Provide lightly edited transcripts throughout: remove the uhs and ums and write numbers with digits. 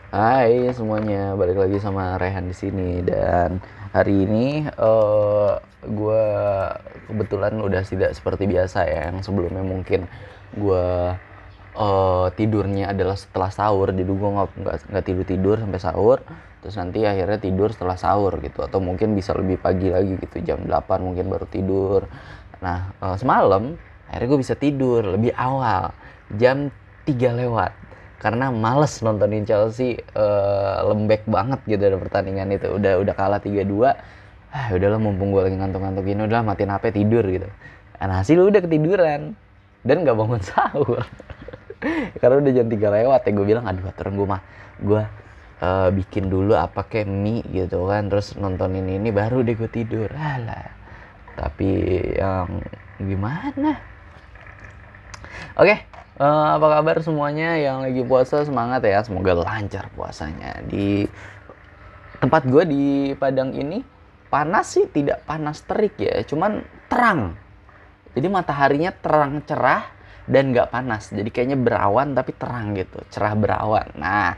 Hai semuanya, balik lagi sama Rehan di sini dan hari ini gue kebetulan udah tidak seperti biasa ya, yang sebelumnya mungkin gue tidurnya adalah setelah sahur, jadi gue nggak tidur sampai sahur, terus nanti akhirnya tidur setelah sahur gitu, atau mungkin bisa lebih pagi lagi gitu, jam 8 mungkin baru tidur. Nah, semalam akhirnya gue bisa tidur lebih awal, jam 3 lewat, karena males nontonin Chelsea, lembek banget gitu ada pertandingan itu, udah kalah 3-2. Udahlah, mumpung gue lagi ngantuk-ngantuk ini, udah matiin HP tidur gitu. Nah, hasil udah ketiduran dan nggak bangun sahur. Karena udah jam 3 lewat ya, gue bilang aduh aturan gue bikin dulu apa kayak mie gitu kan, terus nontonin ini baru deh gue tidur. Alah, tapi yang gimana. Oke, apa kabar semuanya yang lagi puasa? Semangat ya, semoga lancar puasanya. Di tempat gue di Padang ini panas sih, tidak panas terik ya, cuman terang. Jadi mataharinya terang cerah dan nggak panas. Jadi kayaknya berawan tapi terang gitu, cerah berawan. Nah,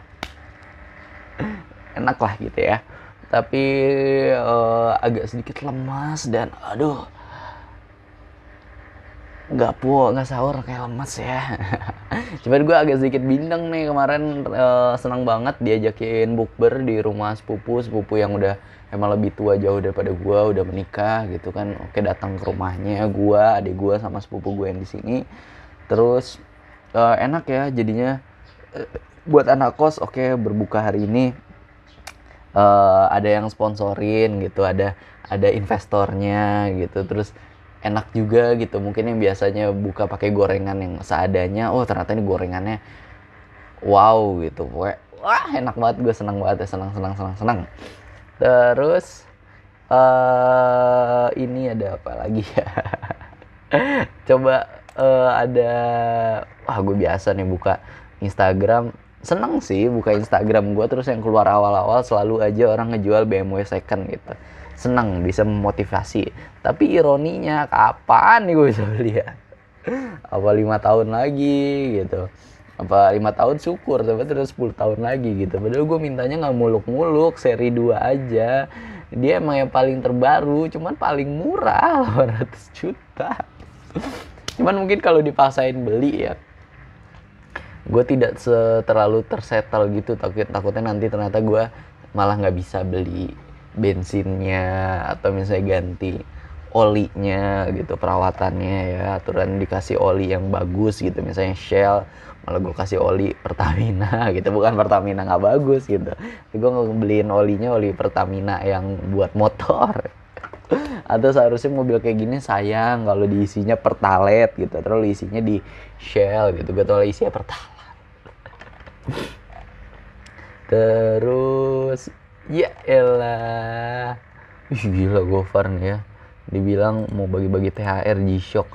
enak lah gitu ya. Tapi agak sedikit lemas dan aduh, nggak sahur kayak lemas ya. Cuman gue agak sedikit bindeng nih kemarin, senang banget diajakin bukber di rumah sepupu yang udah emang lebih tua jauh daripada gue, udah menikah gitu kan. Oke, datang ke rumahnya gue, adik gue sama sepupu gue yang di sini. Terus enak ya jadinya, buat anak kos. Oke, berbuka hari ini ada yang sponsorin gitu, ada investornya gitu, terus enak juga gitu. Mungkin yang biasanya buka pakai gorengan yang seadanya, oh ternyata ini gorengannya wow gitu. Pokoknya wah, enak banget, gue senang banget ya, senang. Terus ini ada apa lagi ya? Coba ada, wah gue biasa nih buka Instagram, seneng sih buka Instagram gue, terus yang keluar awal-awal selalu aja orang ngejual BMW second gitu. Seneng, bisa memotivasi. Tapi ironinya, kapan nih gue bisa beli ya? Apa 5 tahun lagi gitu? Apa 5 tahun syukur, tapi terus 10 tahun lagi gitu. Padahal gue mintanya nggak muluk-muluk, seri 2 aja. Dia emang yang paling terbaru, cuman paling murah, 800 juta. Cuman mungkin kalau dipaksain beli ya, gue tidak terlalu tersetel gitu. Takutnya nanti ternyata gue malah nggak bisa beli bensinnya, atau misalnya ganti olinya gitu, perawatannya ya, aturan dikasih oli yang bagus gitu, misalnya Shell, malah gue kasih oli Pertamina gitu. Bukan Pertamina nggak bagus gitu, tapi gue ngebeliin olinya oli Pertamina yang buat motor. Atau seharusnya mobil kayak gini sayang kalau diisinya Pertalite gitu, terus isinya di Shell gitu, gak tau isinya Pertalite. Terus ya elah, gila Gofar nih ya, dibilang mau bagi-bagi THR G-Shock.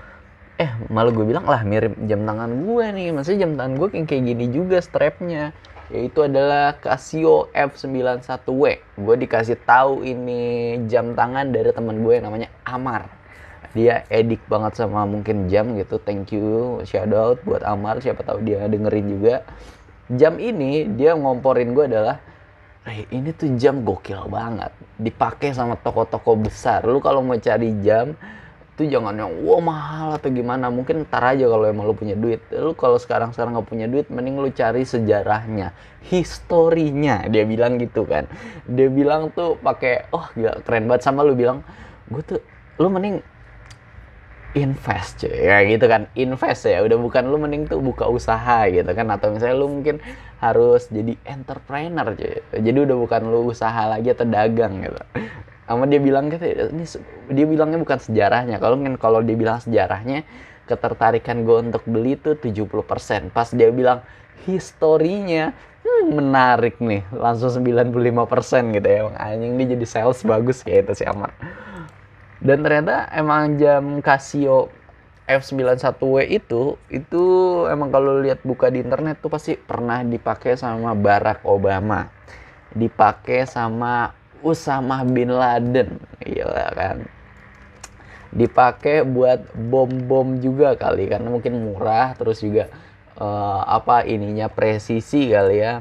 Malah gue bilang lah mirip jam tangan gue nih. Maksudnya jam tangan gue kayak gini juga strapnya, yaitu adalah Casio F91W. Gue dikasih tahu ini jam tangan dari teman gue yang namanya Amar. Dia edik banget sama mungkin jam gitu. Thank you, shout out buat Amar, siapa tahu dia dengerin juga. Jam ini dia ngomporin gue adalah, ini tuh jam gokil banget, dipakai sama toko-toko besar. Lu kalau mau cari jam tuh jangan yang wah mahal atau gimana, mungkin ntar aja kalau emang lu punya duit. Lu kalau sekarang nggak punya duit, mending lu cari sejarahnya, historinya. Dia bilang gitu kan, dia bilang tuh pakai, oh gila keren banget. Sama lu bilang, gue tuh, lu mending invest cuy ya gitu kan, invest ya, udah bukan lu mending tuh buka usaha gitu kan, atau misalnya lu mungkin harus jadi entrepreneur cuy, jadi udah bukan lu usaha lagi atau dagang gitu. Sama dia bilang gitu, ini dia bilangnya bukan sejarahnya. Kalau dia bilang sejarahnya, ketertarikan gue untuk beli tuh 70%. Pas dia bilang historinya, menarik nih, langsung 95% gitu ya. Emang anjing, dia jadi sales bagus kayak itu si Amar. Dan ternyata emang jam Casio F91W itu emang kalau lihat buka di internet tuh pasti pernah dipakai sama Barack Obama, dipakai sama Usama bin Laden, gila kan, dipakai buat bom-bom juga kali, karena mungkin murah, terus juga apa ininya presisi kali ya.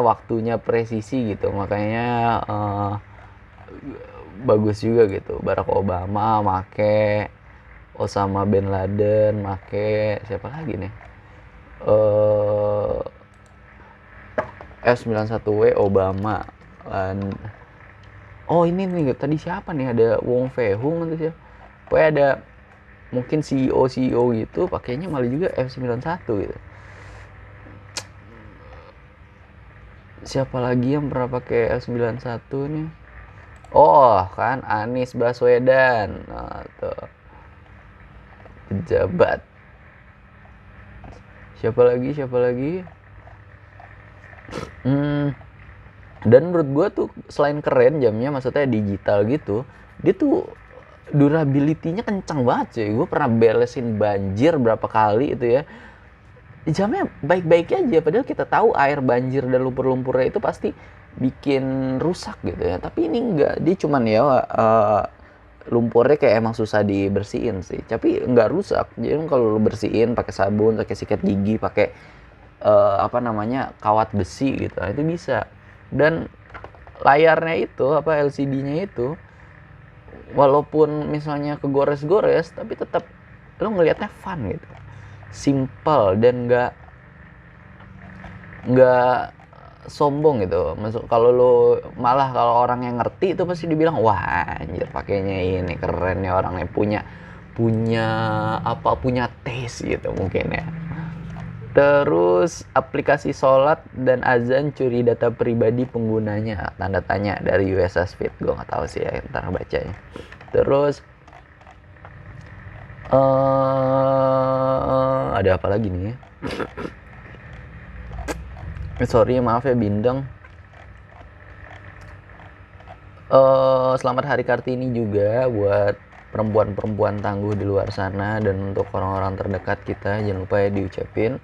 waktunya presisi gitu, makanya bagus juga gitu. Barack Obama make, Osama bin Laden make, siapa lagi nih, F91W Obama. Oh ini nih tadi siapa nih, ada Wong Fei Hung atau siapa, pokoknya ada mungkin CEO gitu pakainya malah juga F91 gitu. Siapa lagi yang pernah pakai F91 nih? Oh kan Anies Baswedan. Nah, tuh pejabat. Siapa lagi? Dan menurut gue tuh selain keren jamnya, maksudnya digital gitu, dia tuh durability-nya kencang banget sih. Gue pernah beresin banjir berapa kali itu ya, jamnya baik-baik aja, padahal kita tahu air banjir dan lumpur-lumpurnya itu pasti bikin rusak gitu ya, tapi ini enggak, dia cuman ya lumpurnya kayak emang susah dibersihin sih, tapi enggak rusak. Jadi kalau lu bersihin pakai sabun, pakai sikat gigi, pakai kawat besi gitu, nah, itu bisa. Dan layarnya itu LCD-nya itu walaupun misalnya kegores-gores tapi tetap lu ngelihatnya fun gitu, simple dan nggak sombong gitu. Maksud kalau lu malah kalau orang yang ngerti itu pasti dibilang wah anjir pakainya ini keren ya, orangnya punya taste gitu mungkin ya. Terus aplikasi sholat dan azan curi data pribadi penggunanya, tanda tanya dari USS Fit. Gue nggak tahu sih ya, ntar bacanya. Terus ada apa lagi nih? Sorry maaf ya bindeng. Selamat Hari Kartini juga buat perempuan-perempuan tangguh di luar sana, dan untuk orang-orang terdekat kita jangan lupa ya diucapin.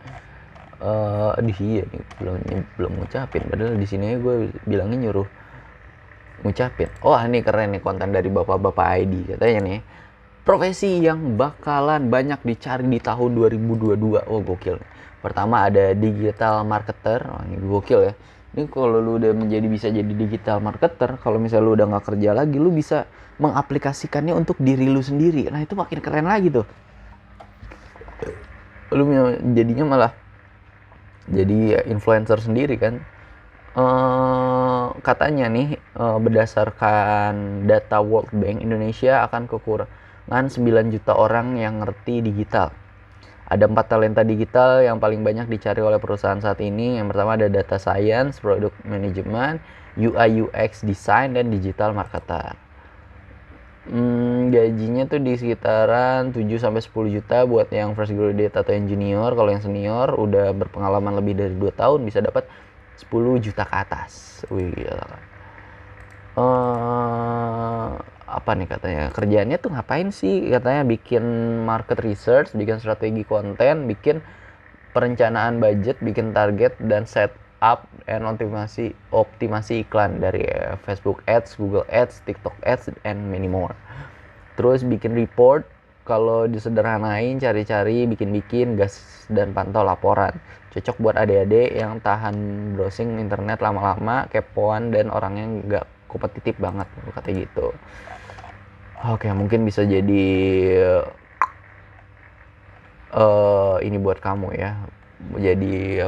Iya nih belum ngucapin, padahal di sini gue bilangnya nyuruh ngucapin. Oh ini keren nih konten dari bapak-bapak ID, katanya nih profesi yang bakalan banyak dicari di tahun 2022. Oh gokil. Pertama ada digital marketer. Oh, ini gokil ya. Ini kalau lu udah bisa jadi digital marketer, kalau misalnya lu udah nggak kerja lagi, lu bisa mengaplikasikannya untuk diri lu sendiri. Nah itu makin keren lagi tuh. Lu jadinya malah jadi influencer sendiri kan. Katanya nih berdasarkan data World Bank, Indonesia akan kekurangan 9 juta orang yang ngerti digital. Ada 4 talenta digital yang paling banyak dicari oleh perusahaan saat ini. Yang pertama ada data science, product management, UI UX design, dan digital marketer. Gajinya tuh di sekitaran 7-10 juta buat yang fresh graduate atau engineer. Kalau yang senior udah berpengalaman lebih dari 2 tahun bisa dapat 10 juta ke atas. Wih gila. Apa nih katanya, kerjaannya tuh ngapain sih? Katanya bikin market research, bikin strategi konten, bikin perencanaan budget, bikin target, dan set up and optimasi iklan dari Facebook Ads, Google Ads, TikTok Ads, and many more. Terus bikin report, kalau disederhanain cari-cari, bikin-bikin, gas dan pantau laporan. Cocok buat adik-adik yang tahan browsing internet lama-lama, kepoan, dan orangnya nggak kompetitif banget, katanya gitu. Oke, mungkin bisa jadi ini buat kamu ya, jadi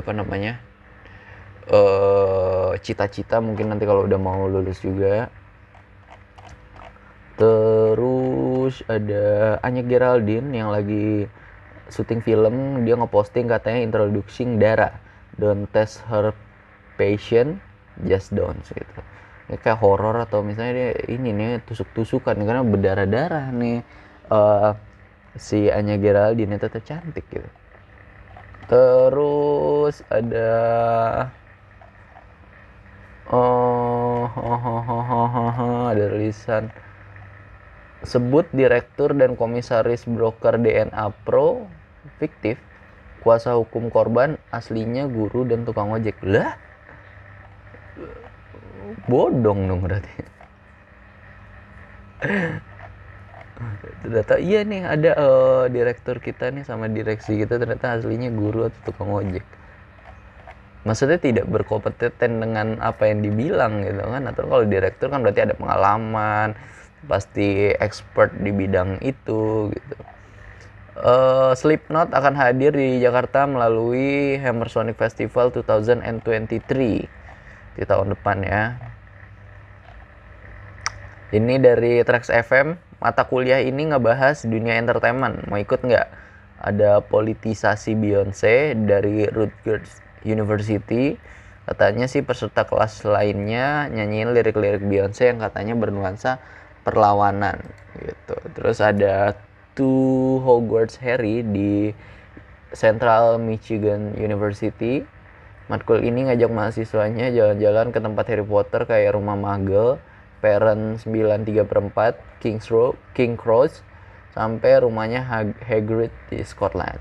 cita-cita mungkin nanti kalau udah mau lulus juga. Terus ada Anya Geraldine yang lagi syuting film, dia ngeposting katanya introducing Dara, don't test her passion, just don't gitu. Ini kayak horor atau misalnya dia ini nih tusuk-tusukan karena berdarah-darah nih. Si Anya Geraldine tetap cantik gitu. Terus ada ada tulisan sebut direktur dan komisaris broker DNA Pro fiktif, kuasa hukum korban aslinya guru dan tukang ojek. Lah bodong dong berarti. Ternyata iya nih ada direktur kita nih sama direksi kita ternyata aslinya guru atau tukang ojek. maksudnya tidak berkompeten dengan apa yang dibilang gitu kan. Atau kalau direktur kan berarti ada pengalaman, pasti expert di bidang itu gitu. Slipknot akan hadir di Jakarta melalui Hammer Sonic Festival 2023 di tahun depan ya. Ini dari Trax FM. Mata kuliah ini ngebahas dunia entertainment. Mau ikut nggak? Ada politisasi Beyonce dari Rutgers University. Katanya sih peserta kelas lainnya nyanyiin lirik-lirik Beyonce yang katanya bernuansa perlawanan gitu. Terus ada To Hogwarts Harry di Central Michigan University. Matkul ini ngajak mahasiswanya jalan-jalan ke tempat Harry Potter kayak rumah Muggle, Perron 934, King Cross, sampai rumahnya Hagrid di Scotland.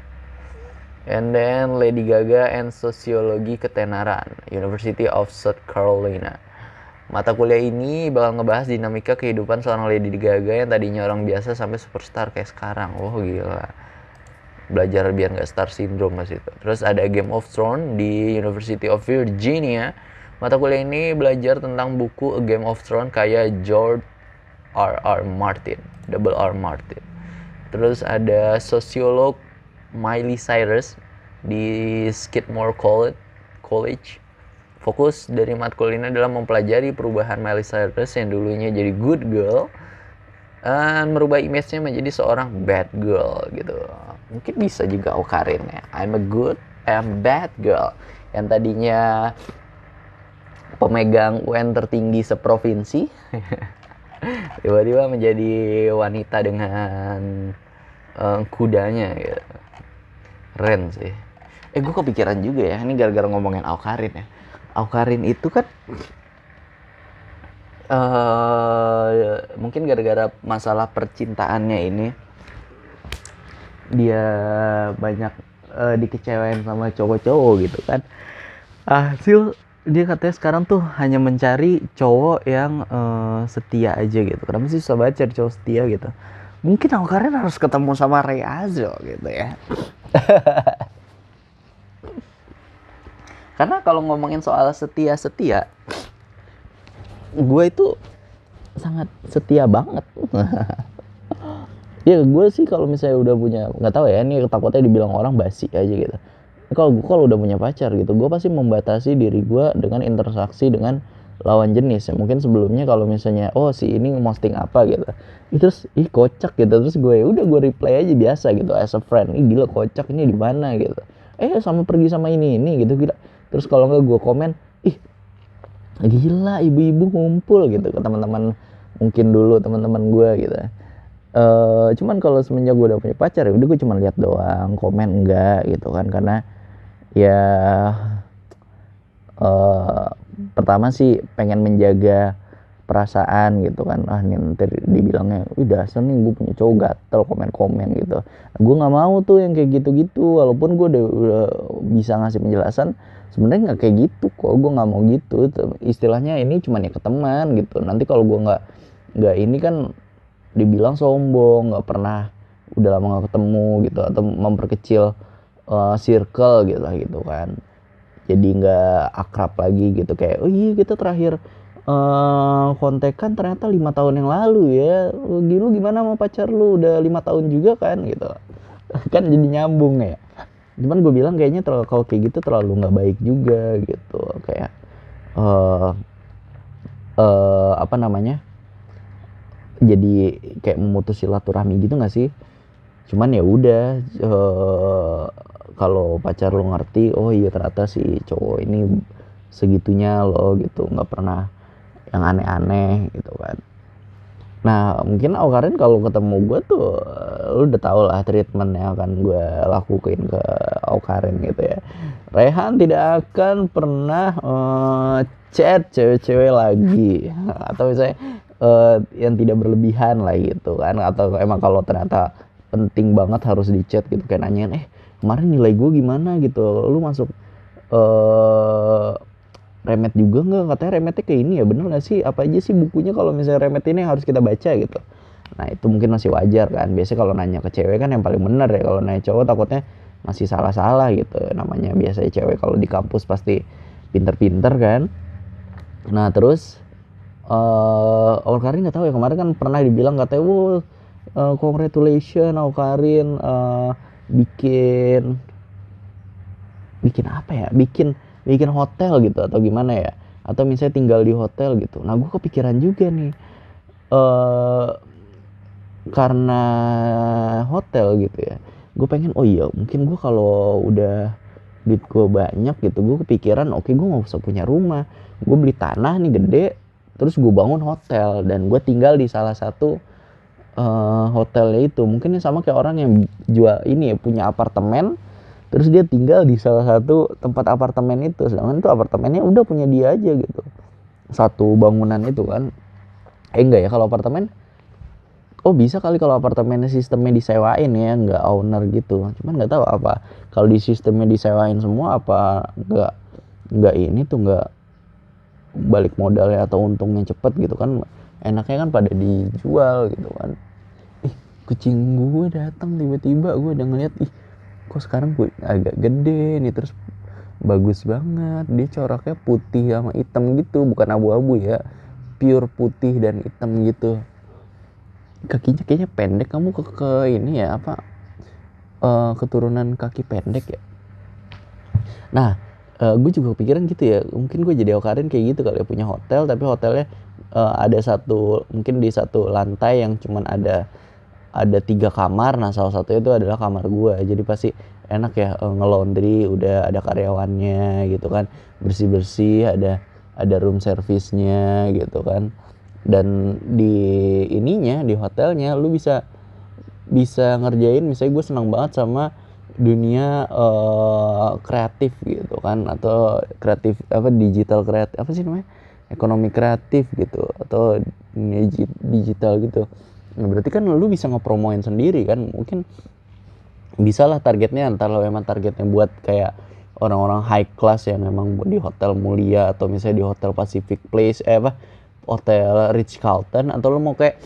And then Lady Gaga and Sosiologi Ketenaran, University of South Carolina. Mata kuliah ini bakal ngebahas dinamika kehidupan seorang Lady Gaga yang tadinya orang biasa sampai superstar kayak sekarang. Oh gila. Belajar biar nggak star syndrome mas itu. Terus ada Game of Thrones di University of Virginia. Mata kuliah ini belajar tentang buku A Game of Thrones kayak George R.R. Martin, Double R. Martin. Terus ada sosiolog Miley Cyrus di Skidmore College. Fokus dari matkul ini adalah mempelajari perubahan Miley Cyrus yang dulunya jadi good girl dan merubah image-nya menjadi seorang bad girl gitu. Mungkin bisa juga Awkarin ya. I'm bad girl. Yang tadinya pemegang UN tertinggi seprovinsi tiba-tiba menjadi wanita dengan kudanya gitu. Keren sih. Gue kepikiran juga ya, ini gara-gara ngomongin Awkarin ya. Awkarin itu kan mungkin gara-gara masalah percintaannya ini dia banyak dikecewain sama cowok-cowok gitu kan. Hasil dia katanya sekarang tuh hanya mencari cowok yang setia aja gitu. Kenapa sih susah banget cari cowok setia gitu? Mungkin Awkarin harus ketemu sama Ray Azo gitu ya. Karena kalau ngomongin soal setia, gue itu sangat setia banget. Ya gue sih kalau misalnya udah punya, nggak tahu ya, ini takutnya dibilang orang basi aja gitu. Kalau udah punya pacar gitu, gue pasti membatasi diri gue dengan interaksi dengan lawan jenis. Ya, mungkin sebelumnya kalau misalnya, si ini posting apa gitu, terus kocak gitu, terus gue reply aja biasa gitu as a friend. Gila kocak, ini di mana gitu. Sama pergi sama ini gitu gila. Terus kalau nggak gue komen, gila ibu-ibu ngumpul gitu ke teman-teman, mungkin dulu teman-teman gue gitu. Cuman kalau semenjak gue udah punya pacar ya udah gue cuma lihat doang, komen enggak gitu kan. Karena ya pertama sih pengen menjaga perasaan gitu kan. Nanti dibilangnya udah asal nih gue punya cowok gatel komen-komen gitu. Gue nggak mau tuh yang kayak gitu-gitu, walaupun gue udah bisa ngasih penjelasan sebenarnya nggak kayak gitu kok, gue nggak mau gitu. Istilahnya ini cuma ya ke teman gitu. Nanti kalau gue nggak ini kan dibilang sombong, nggak pernah, udah lama nggak ketemu gitu, atau memperkecil circle gitu kan. Jadi nggak akrab lagi gitu, kayak kita terakhir kontekan ternyata 5 tahun yang lalu ya. Lu gimana sama pacar lu, udah 5 tahun juga kan gitu. Kan jadi nyambung ya. Cuman gue bilang kayaknya kalau kayak gitu terlalu nggak baik juga gitu. Kayak jadi kayak memutus silaturahmi gitu nggak sih? Cuman ya udah, kalau pacar lo ngerti, iya ternyata si cowok ini segitunya lo gitu, nggak pernah yang aneh-aneh gitu kan. Nah mungkin Awkarin kalau ketemu gue tuh, lu udah tau lah treatment yang akan gue lakuin ke Awkarin gitu ya. Rehan tidak akan pernah chat cewek-cewek lagi, atau misalnya yang tidak berlebihan lah gitu kan. Atau emang kalau ternyata penting banget harus di chat gitu, kayak nanyain kemarin nilai gue gimana gitu, lu masuk remet juga nggak, katanya remetnya kayak ini ya, bener nggak sih, apa aja sih bukunya kalau misalnya remet ini yang harus kita baca gitu. Nah itu mungkin masih wajar kan. Biasanya kalau nanya ke cewek kan yang paling bener ya, kalau nanya cowok takutnya masih salah-salah gitu. Namanya biasanya cewek kalau di kampus pasti pinter-pinter kan. Nah terus Awkarin nggak tahu ya, kemarin kan pernah dibilang katanya, congratulations Awkarin bikin apa ya, bikin hotel gitu atau gimana ya, atau misalnya tinggal di hotel gitu. Nah gue kepikiran juga nih, karena hotel gitu ya, gue pengen oh iya mungkin gue kalau udah duit gue banyak gitu, gue kepikiran oke, gue nggak usah punya rumah, gue beli tanah nih gede, terus gue bangun hotel dan gue tinggal di salah satu hotelnya itu. Mungkin sama kayak orang yang jual ini ya, punya apartemen terus dia tinggal di salah satu tempat apartemen itu, sedangkan itu apartemennya udah punya dia aja gitu, satu bangunan itu kan. Enggak ya, kalau apartemen bisa kali kalau apartemennya sistemnya disewain ya, nggak owner gitu. Cuman nggak tahu apa kalau di sistemnya disewain semua, apa nggak ini tuh, nggak balik modalnya atau untungnya cepet gitu kan. Enaknya kan pada dijual gitu kan. Kucing gue datang tiba-tiba, gue udah ngeliat kok sekarang gue agak gede nih, terus bagus banget, dia coraknya putih sama hitam gitu, bukan abu-abu ya, pure putih dan hitam gitu. Kakinya kayaknya pendek, kamu ke ini ya apa, keturunan kaki pendek ya. Nah gue juga kepikiran gitu ya, mungkin gue jadi Awkarin kayak gitu kali ya, punya hotel tapi hotelnya ada mungkin di satu lantai yang cuman ada 3 kamar. Nah salah satunya itu adalah kamar gue, jadi pasti enak ya, nge-laundry udah ada karyawannya gitu kan, bersih-bersih, ada room service-nya gitu kan. Dan di ininya, di hotelnya lu bisa ngerjain, misalnya gue senang banget sama dunia kreatif gitu kan, atau kreatif apa, digital kreatif apa sih namanya, ekonomi kreatif gitu, atau dunia digital gitu. Nah berarti kan lu bisa ngepromoin sendiri kan, mungkin bisa lah targetnya, antara lo emang targetnya buat kayak orang-orang high class yang memang di hotel mulia, atau misalnya di hotel Pacific Place hotel Ritz Carlton, atau lo mau kayak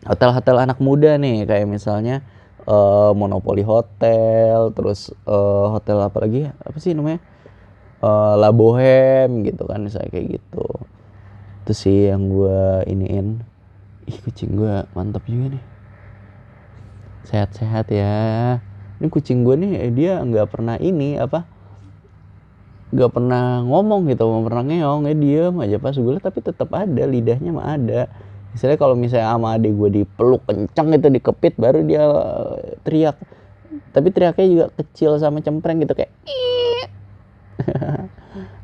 hotel-hotel anak muda nih, kayak misalnya Monopoly Hotel, terus hotel apa lagi ya, apa sih namanya, La Boheme gitu kan, misalnya kayak gitu. Itu sih yang gue iniin. Kucing gue mantap juga nih, sehat-sehat ya. Ini kucing gue nih, dia nggak pernah ini apa, nggak pernah ngomong gitu, nggak pernah ngeong, diem aja pas gue liat, tapi tetap ada lidahnya mah ada. Misalnya kalau misalnya sama adik gue dipeluk kencang gitu, dikepit, baru dia teriak. Tapi teriaknya juga kecil sama cempreng gitu, kayak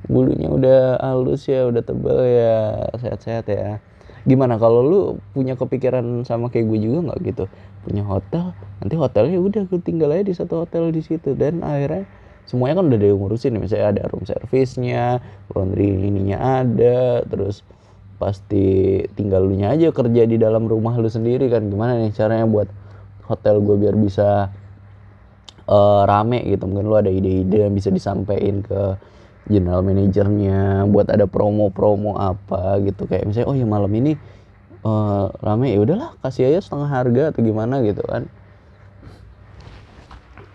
bulunya udah halus ya, udah tebal ya, sehat-sehat ya. Gimana kalau lu punya kepikiran sama kayak gue juga nggak gitu, punya hotel, nanti hotelnya udah gue tinggal aja di satu hotel di situ, dan akhirnya semuanya kan udah diurusin, misalnya ada room service-nya, laundry ininya ada, terus pasti tinggal lu nya aja kerja di dalam rumah lu sendiri kan. Gimana nih caranya buat hotel gue biar bisa rame gitu? Mungkin lu ada ide-ide yang bisa disampaikan ke general manajernya buat ada promo-promo apa gitu, kayak misalnya oh ya malam ini rame, ya udahlah kasih aja setengah harga atau gimana gitu kan.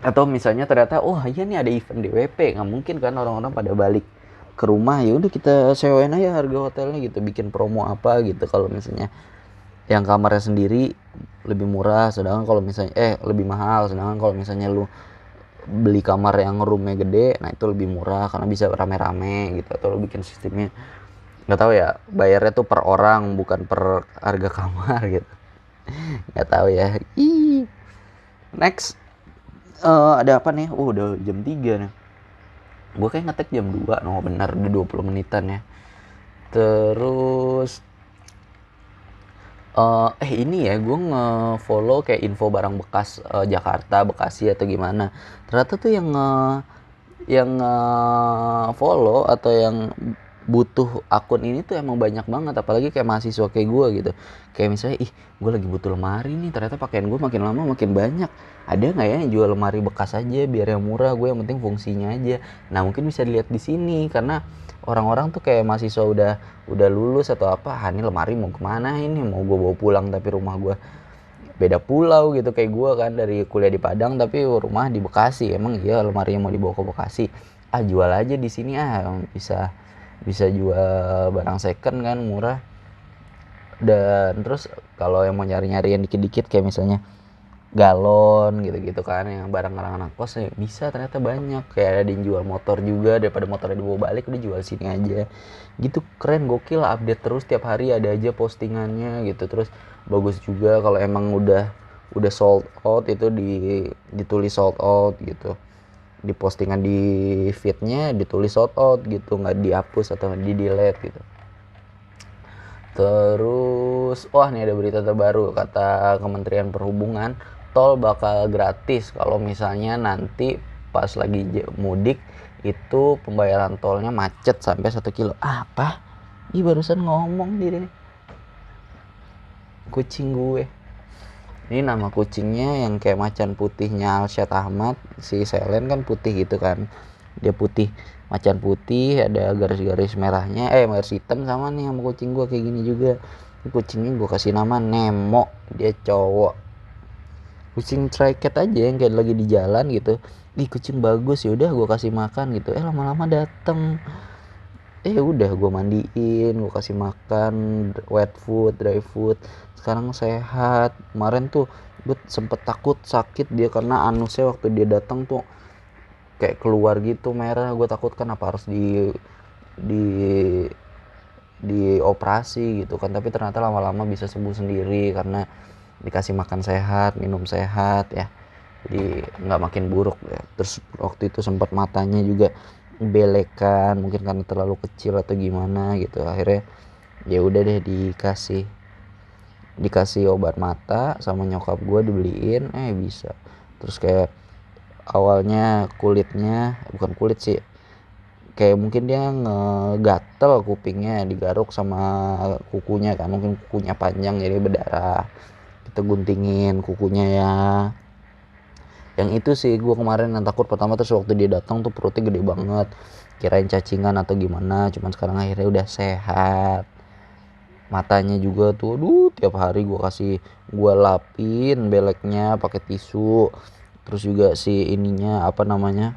Atau misalnya ternyata iya nih ada event DWP, nggak mungkin kan orang-orang pada balik ke rumah, ya udah kita sewain aja harga hotelnya gitu, bikin promo apa gitu. Kalau misalnya yang kamarnya sendiri lebih murah, sedangkan kalau misalnya lebih mahal, sedangkan kalau misalnya lu beli kamar yang roomnya gede, nah itu lebih murah karena bisa rame-rame gitu. Atau lu bikin sistemnya, nggak tahu ya, bayarnya tuh per orang bukan per harga kamar gitu, nggak tahu ya. Next, ada apa nih? Udah jam 3 nih. Gue kayak ngetek jam 2, benar udah 20 menitan ya. Terus ini ya, gue nge-follow kayak info barang bekas Jakarta, Bekasi atau gimana. Ternyata tuh yang follow atau yang butuh akun ini tuh emang banyak banget, apalagi kayak mahasiswa kayak gue gitu. Kayak misalnya gue lagi butuh lemari nih, ternyata pakaian gue makin lama makin banyak. Ada nggak ya yang jual lemari bekas aja biar yang murah, gue yang penting fungsinya aja. Nah mungkin bisa dilihat di sini, karena orang-orang tuh kayak mahasiswa udah lulus atau apa, ini lemari mau kemana, ini mau gue bawa pulang tapi rumah gue beda pulau gitu kayak gue kan, dari kuliah di Padang tapi rumah di Bekasi. Emang iya lemarinya mau dibawa ke Bekasi, jual aja di sini, bisa jual barang second kan murah. Dan terus kalau yang mau nyari-nyari yang dikit-dikit kayak misalnya galon gitu-gitu kan, yang barang anak kos ya bisa, ternyata banyak. Kayak ada yang jual motor juga, daripada motornya dibawa balik udah jual sini aja gitu. Keren, gokil, update terus tiap hari ada aja postingannya gitu. Terus bagus juga kalau emang udah sold out itu ditulis sold out gitu, di postingan di feednya ditulis sold out gitu, nggak dihapus atau di delete gitu. Terus, wah nih ada berita terbaru, kata Kementerian Perhubungan, tol bakal gratis kalau misalnya nanti pas lagi mudik itu pembayaran tolnya macet sampai 1 kilo. Apa? Ih barusan ngomong diri nih. Kucing gue. Ini nama kucingnya yang kayak macan putihnya Alsyad Ahmad, si Selen kan putih gitu kan. Dia putih, macan putih, ada garis-garis merahnya, garis hitam. Sama nih sama kucing gue kayak gini juga. Ini kucingnya gue kasih nama Nemo, dia cowok. Kucing stray cat aja yang kayak lagi di jalan gitu. Ih kucing bagus, ya udah gue kasih makan gitu. Lama-lama dateng. Udah gue mandiin, gue kasih makan wet food, dry food. Sekarang sehat. Kemarin tuh gue sempet takut sakit dia karena anusnya waktu dia datang tuh kayak keluar gitu merah. Gue takut kan apa harus di operasi gitu kan, tapi ternyata lama-lama bisa sembuh sendiri karena dikasih makan sehat, minum sehat ya, jadi nggak makin buruk ya. Terus waktu itu sempat matanya juga belekan, mungkin karena terlalu kecil atau gimana gitu. Akhirnya ya udah deh dikasih obat mata sama nyokap gue, dibeliin bisa. Terus kayak awalnya kulitnya, bukan kulit sih, kayak mungkin dia ngegatel kupingnya, digaruk sama kukunya kan, mungkin kukunya panjang jadi berdarah, kita guntingin kukunya ya. Yang itu sih gue kemarin yang takut pertama. Terus waktu dia datang tuh perutnya gede banget, kirain cacingan atau gimana, cuman sekarang akhirnya udah sehat. Matanya juga tuh tiap hari gue lapin beleknya pakai tisu. Terus juga si ininya apa namanya,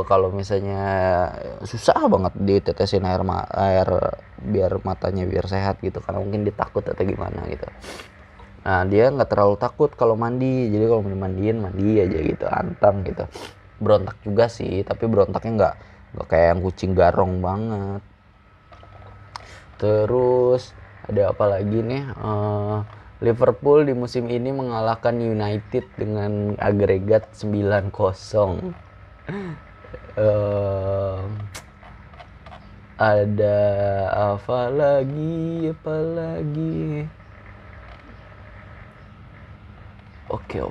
kalau misalnya susah banget ditetesin air biar matanya biar sehat gitu, karena mungkin dia takut atau gimana gitu. Nah dia nggak terlalu takut kalau mandi, jadi kalau mandi aja gitu, anteng gitu. Berontak juga sih, tapi berontaknya nggak kayak yang kucing garong banget. Terus ada apa lagi nih, Liverpool di musim ini mengalahkan United dengan agregat 9-0. Ada apa lagi? Oke.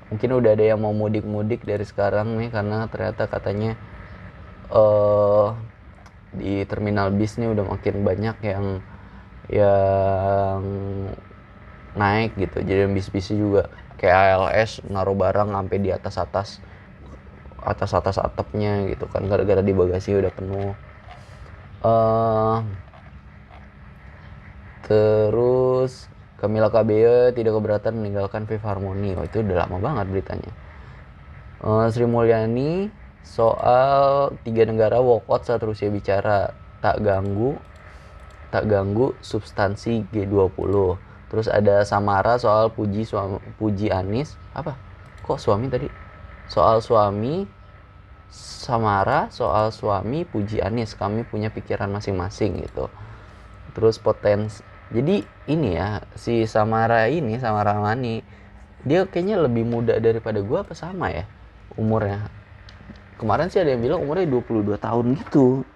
Mungkin udah ada yang mau mudik dari sekarang nih, karena ternyata katanya di terminal bis nih udah makin banyak yang naik gitu. Jadi bis-bisnya juga kayak ALS naruh barang sampai di atas atapnya gitu kan, gara-gara di bagasi udah penuh. Terus Camila Cabello tidak keberatan meninggalkan Philharmony. Itu udah lama banget beritanya. Sri Mulyani soal 3 negara walkout saat Rusia bicara, tak ganggu substansi G20. Terus ada Samara soal puji Anies. Apa? Kok suami tadi? Soal suami Samara soal suami puji Anies, kami punya pikiran masing-masing gitu. Terus jadi ini ya, si Samara Mani, dia kayaknya lebih muda daripada gue apa sama ya umurnya. Kemarin sih ada yang bilang umurnya 22 tahun gitu.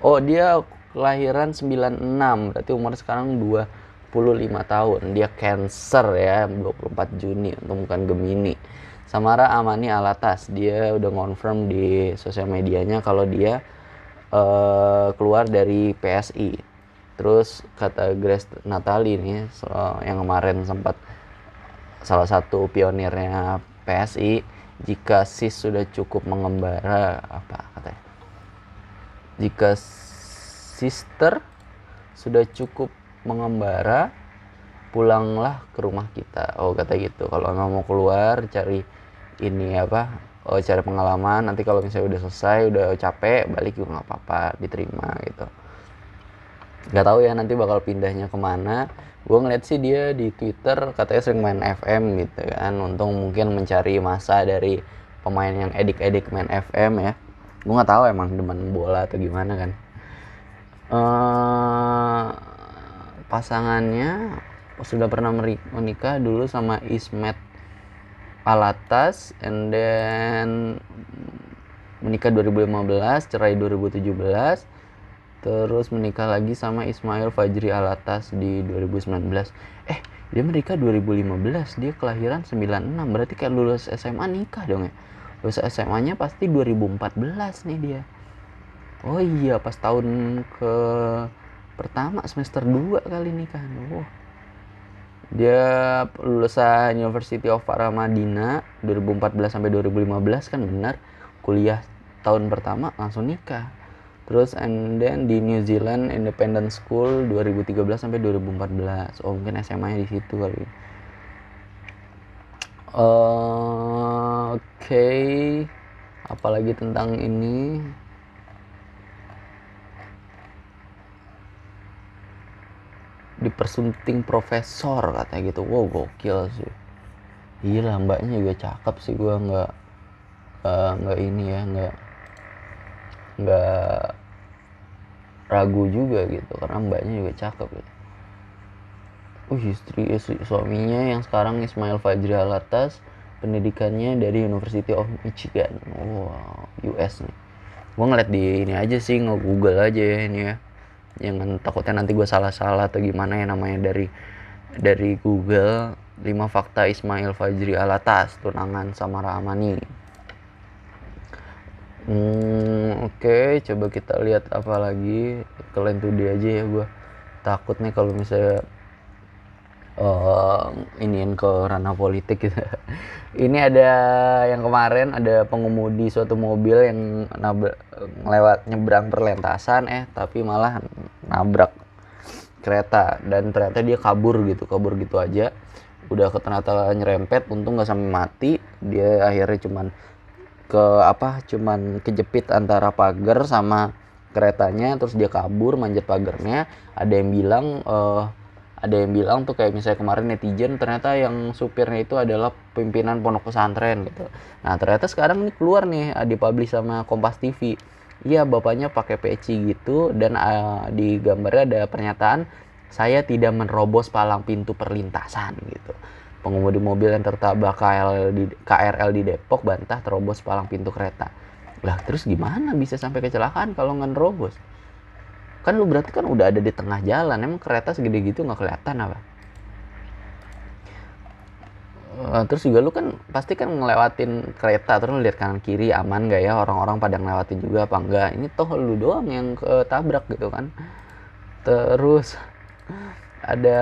Oh dia kelahiran 96, berarti umur sekarang 25 tahun. Dia Cancer ya, 24 Juni, untuk bukan Gemini. Samara Amani Alatas, dia udah confirm di sosial medianya kalau dia keluar dari PSI. Terus kata Grace Natali nih, yang kemarin sempat salah satu pionirnya PSI, jika sis sudah cukup mengembara, apa katanya, jika sister sudah cukup mengembara, pulanglah ke rumah kita. Oh, kata gitu. Kalau nggak mau keluar, cari ini apa? Oh, cari pengalaman. Nanti kalau misalnya udah selesai, udah capek, balik juga nggak apa-apa, diterima gitu. Nggak tahu ya nanti bakal pindahnya kemana. Gue ngeliat sih dia di Twitter katanya sering main FM gitu kan. Untung mungkin mencari masa dari pemain yang edik-edik main FM ya. Gue nggak tahu emang demen bola atau gimana kan. Pasangannya sudah pernah menikah dulu sama Ismet Alatas, and then menikah 2015, cerai 2017, terus menikah lagi sama Ismail Fajri Alatas di 2019. Dia menikah 2015, dia kelahiran 96, berarti kayak lulus SMA nikah dong ya. Lulus SMA-nya pasti 2014 nih dia. Oh iya, pas tahun ke pertama semester 2 kali nikah. Dia lulusan University of Paramadina 2014 sampai 2015 kan benar. Kuliah tahun pertama langsung nikah. Terus and then di New Zealand Independent School 2013 sampai 2014. Oh, mungkin SMA-nya di situ kali. Oke. Apalagi tentang ini? Dipersunting profesor katanya gitu. Wow, gokil sih. Gila, mbaknya juga cakep sih. Gue nggak ini ya, nggak ragu juga gitu karena mbaknya juga cakep gitu. Istri suaminya yang sekarang Ismail Fajri Alatas, pendidikannya dari University of Michigan. Wow, US nih. Gue ngeliat di ini aja sih, nge-google aja ya ini ya. Jangan takutnya nanti gue salah-salah atau gimana ya namanya dari Google. 5 fakta Ismail Fajri Alatas, tunangan sama Rahmani. Oke, coba kita lihat apa lagi. Kalian tuh dia aja ya, gue takut nih kalau misalnya iniin ke ranah politik gitu. Ini ada yang kemarin ada pengemudi suatu mobil yang nyebrang perlintasan tapi malah nabrak kereta dan ternyata dia kabur gitu aja. Udah ternyata nyerempet, untung nggak sampai mati. Dia akhirnya cuman kejepit antara pagar sama keretanya, terus dia kabur manjat pagarnya. Ada yang bilang tuh kayak misalnya kemarin netizen, ternyata yang supirnya itu adalah pimpinan pondok pesantren gitu. Nah, ternyata sekarang ini keluar nih, dipublish sama Kompas TV. Iya, bapaknya pakai peci gitu dan di gambarnya ada pernyataan, saya tidak menerobos palang pintu perlintasan gitu. Pengemudi mobil yang tertabrak KRL di Depok bantah terobos palang pintu kereta. Lah, terus gimana bisa sampai kecelakaan kalau nggak nerobos? Kan lu berarti kan udah ada di tengah jalan, emang kereta segede gitu nggak kelihatan apa? Terus juga lu kan pasti kan ngelewatin kereta, terus lu lihat kanan kiri aman nggak ya, orang-orang pada ngelewatin juga apa enggak? Ini toh lu doang yang ketabrak gitu kan. Terus ada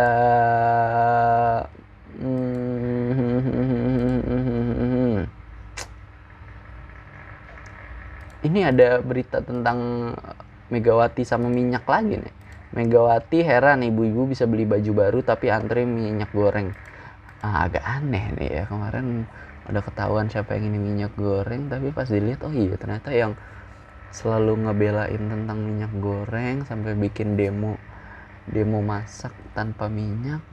ini ada berita tentang Megawati sama minyak lagi nih. Megawati heran ibu-ibu bisa beli baju baru tapi antri minyak goreng. Agak aneh nih ya, kemarin udah ketahuan siapa yang ini minyak goreng, tapi pas dilihat oh iya ternyata yang selalu ngebelain tentang minyak goreng sampai bikin demo masak tanpa minyak.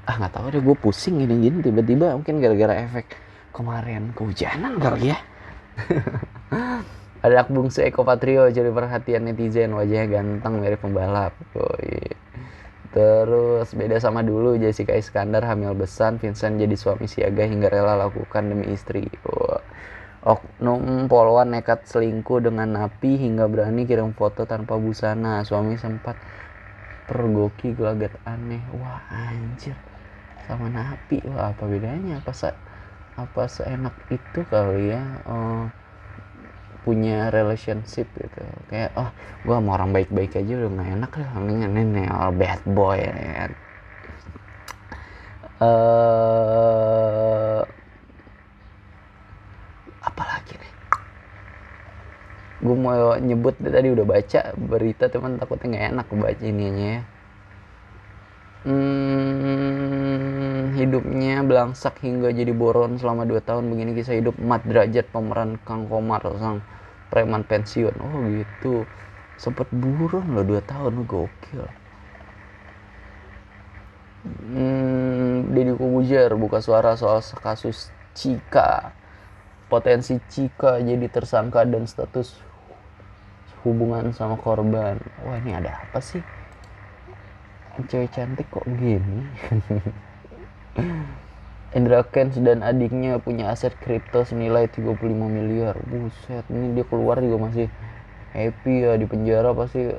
Nggak tahu deh, gue pusing gini tiba-tiba, mungkin gara-gara efek kemarin kehujanan kali ya. Ada bungsu Eko Patrio jadi perhatian netizen, wajahnya ganteng mirip pembalap. Terus beda sama dulu, Jessica Iskandar hamil besar, Vincent jadi suami siaga hingga rela lakukan demi istri. Oknum polwan nekat selingkuh dengan napi hingga berani kirim foto tanpa busana. Suami sempat pergoki gelagat aneh. Wah anjir, sama napi. Wah, apa bedanya? Apa seenak itu kali ya punya relationship gitu. Kayak gue sama orang baik-baik aja udah gak enak lah, mendingan ini bad boy ya. Apalagi nih, gue mau nyebut tadi udah baca berita teman, takutnya nggak enak baca ininya ya. Hidupnya belangsak hingga jadi buron selama 2 tahun. Begini kisah hidup Mat Derajat, pemeran Kang Komar, sang preman pensiun. Oh gitu. Sempet buron loh 2 tahun, gokil. Deddy Kobuzer buka suara soal kasus Cika. Potensi Cika jadi tersangka dan status hubungan sama korban. Wah, ini ada apa sih? Cewek cantik kok gini. Indra Kents dan adiknya punya aset kripto senilai 35 miliar. Buset, ini dia keluar juga masih happy ya. Di penjara pasti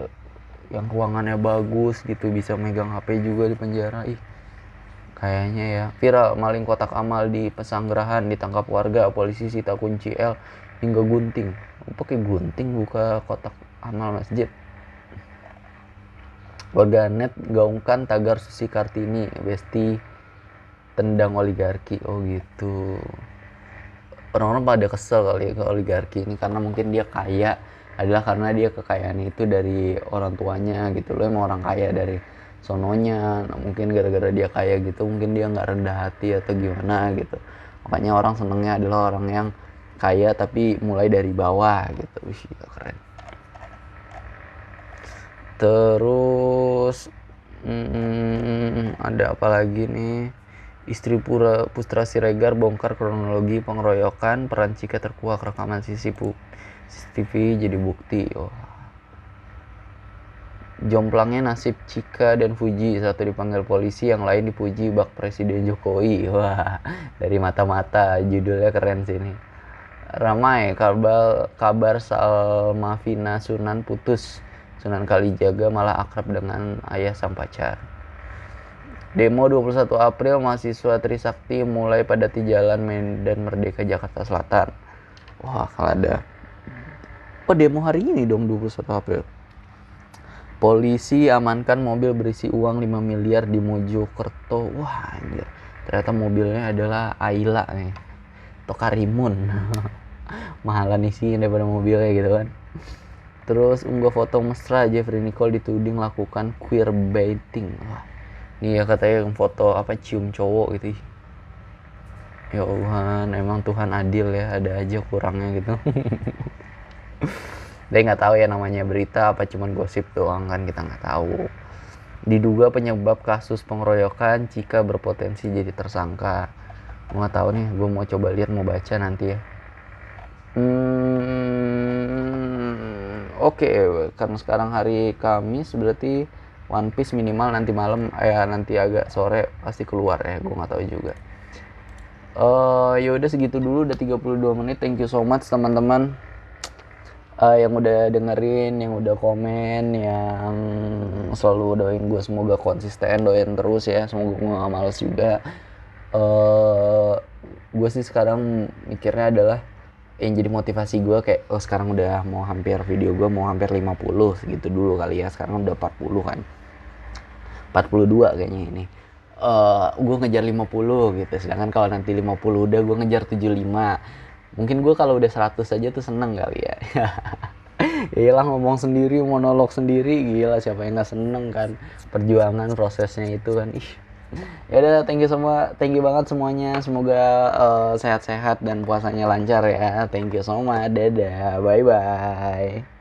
yang ruangannya bagus gitu, bisa megang HP juga di penjara. Ih, kayaknya ya. Viral maling kotak amal di Pesanggerahan, ditangkap warga, polisi sita kunci L hingga gunting. Pakai gunting buka kotak amal masjid. Warganet gaungkan tagar Susi Kartini, Besti tendang oligarki. Oh gitu. Orang-orang pada kesel kali ya ke oligarki ini, karena mungkin dia kaya adalah karena dia kekayaan itu dari orang tuanya gitu loh. Emang orang kaya dari sononya. Nah, mungkin gara-gara dia kaya gitu, mungkin dia nggak rendah hati atau gimana gitu. Makanya orang senengnya adalah orang yang kaya tapi mulai dari bawah gitu. Wih, keren. Terus ada apa lagi nih? Istri Pustra Siregar bongkar kronologi pengeroyokan, peran Cika terkuak, rekaman CCTV jadi bukti. Oh. Jomplangnya nasib Cika dan Fuji, satu dipanggil polisi, yang lain dipuji bak Presiden Jokowi. Wah, dari mata-mata, judulnya keren sih ini. Ramai kabar Salmavina Sunan putus. Sunan Kalijaga malah akrab dengan ayah sang pacar. Demo 21 April mahasiswa Trisakti mulai padati jalan Medan Merdeka Jakarta Selatan. Wah, kalau ada. Oh, demo hari ini dong 21 April. Polisi amankan mobil berisi uang 5 miliar di Mojokerto. Wah, anjir. Ternyata mobilnya adalah Ayla nih. Atau Karimun. Mahalan isinya daripada mobilnya gitu kan. Terus unggah foto mesra, Jeffrey Nicole dituding lakukan queerbaiting. Wah, ini ya katanya foto apa cium cowok gitu. Ya Tuhan, emang Tuhan adil ya, ada aja kurangnya gitu. Dia nggak tahu ya namanya berita apa cuman gosip doang kan, kita nggak tahu. Diduga penyebab kasus pengeroyokan, Cika berpotensi jadi tersangka. Gue nggak tahu nih, gue mau coba lihat, mau baca nanti ya. Oke, karena sekarang hari Kamis berarti One Piece minimal nanti malam nanti agak sore pasti keluar ya, gue nggak tahu juga. Ya udah segitu dulu, udah 32 menit. Thank you so much teman-teman yang udah dengerin, yang udah komen, yang selalu doain gue, semoga konsisten, doain terus ya, semoga gue gak males juga. Gue sih sekarang mikirnya adalah yang jadi motivasi gue kayak sekarang udah mau hampir video gue mau hampir 50 segitu dulu kali ya, sekarang udah 40 kan, 42 kayaknya ini. Gue ngejar 50 gitu, sedangkan kalau nanti 50 udah gue ngejar 75. Mungkin gue kalau udah 100 aja tuh seneng kali ya. Iyalah, ngomong sendiri, monolog sendiri, gila siapa yang gak seneng kan, perjuangan prosesnya itu kan. Ya udah, thank you banget semuanya, semoga sehat-sehat dan puasanya lancar ya. Thank you so much, dadah, bye bye.